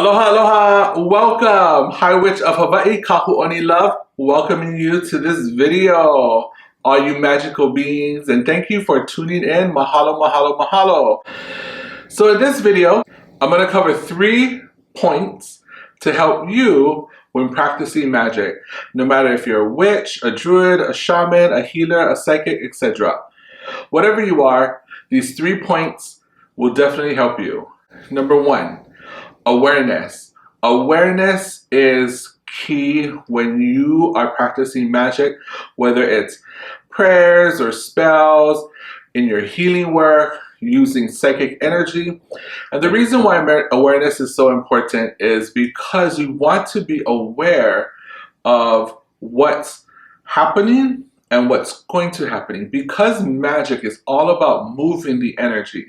Aloha, aloha, welcome, High Witch of Hawaii, Kahu OniLuv, welcoming you to this video, all you magical beings, and thank you for tuning in. Mahalo, mahalo, mahalo. So in this video, I'm going to cover 3 points to help you when practicing magic, no matter if you're a witch, a druid, a shaman, a healer, a psychic, etc. Whatever you are, these 3 points will definitely help you. Number 1. Awareness. Awareness is key when you are practicing magic, whether it's prayers or spells, in your healing work, using psychic energy. And the reason why awareness is so important is because you want to be aware of what's happening and what's going to happen. Because magic is all about moving the energy,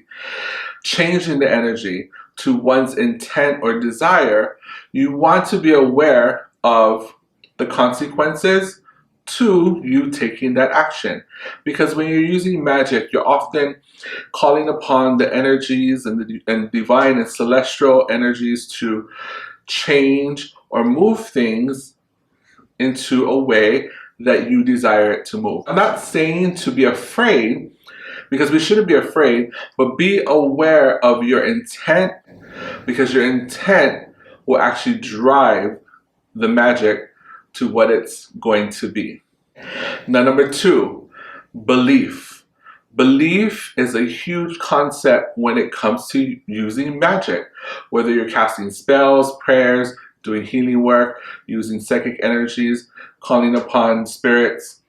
changing the energy to one's intent or desire, you want to be aware of the consequences to you taking that action. Because when you're using magic, you're often calling upon the energies and divine and celestial energies to change or move things into a way that you desire it to move. I'm not saying to be afraid, because we shouldn't be afraid, but be aware of your intent, because your intent will actually drive the magic to what it's going to be. Now, number 2, belief. Belief is a huge concept when it comes to using magic, whether you're casting spells, prayers, doing healing work, using psychic energies, calling upon spirits.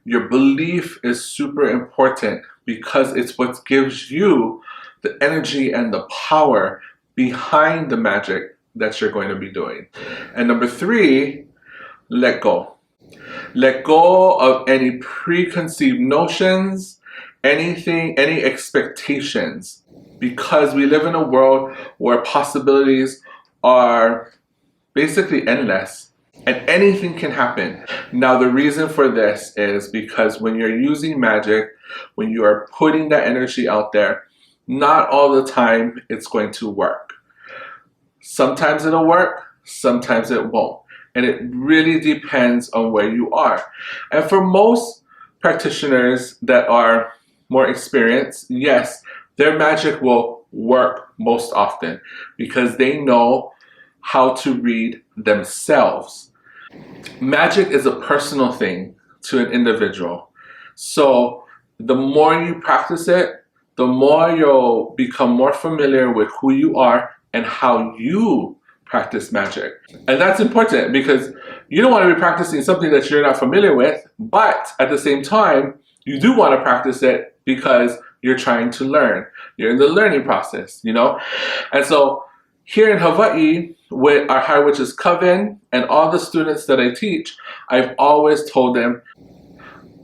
Your belief is super important because it's what gives you the energy and the power behind the magic that you're going to be doing. And number 3, let go. Let go of any preconceived notions, any expectations, because we live in a world where possibilities are basically endless and anything can happen. Now, the reason for this is because when you're using magic, when you are putting that energy out there, not all the time it's going to work. Sometimes it'll work, sometimes it won't. And it really depends on where you are. And for most practitioners that are more experienced, yes, their magic will work most often because they know how to read themselves. Magic is a personal thing to an individual. So the more you practice it, the more you'll become more familiar with who you are and how you practice magic. And that's important because you don't want to be practicing something that you're not familiar with, but at the same time, you do want to practice it because you're trying to learn. You're in the learning process, you know? And so here in Hawaii, with our High Witches Coven and all the students that I teach, I've always told them,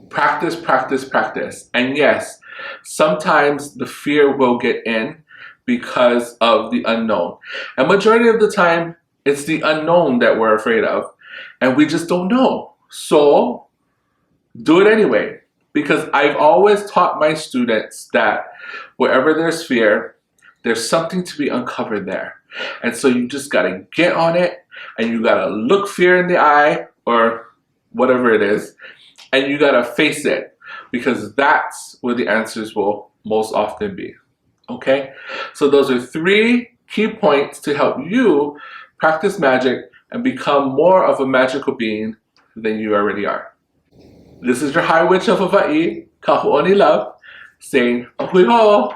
practice, practice, practice. And yes, sometimes the fear will get in because of the unknown. And majority of the time, it's the unknown that we're afraid of. And we just don't know. So do it anyway. Because I've always taught my students that wherever there's fear, there's something to be uncovered there. And so you just gotta get on it, and you gotta look fear in the eye, or whatever it is, and you gotta face it, because that's where the answers will most often be. Okay? So those are 3 key points to help you practice magic and become more of a magical being than you already are. This is your High Witch of Hawaii, Kahu OniLuv, saying ahui ho!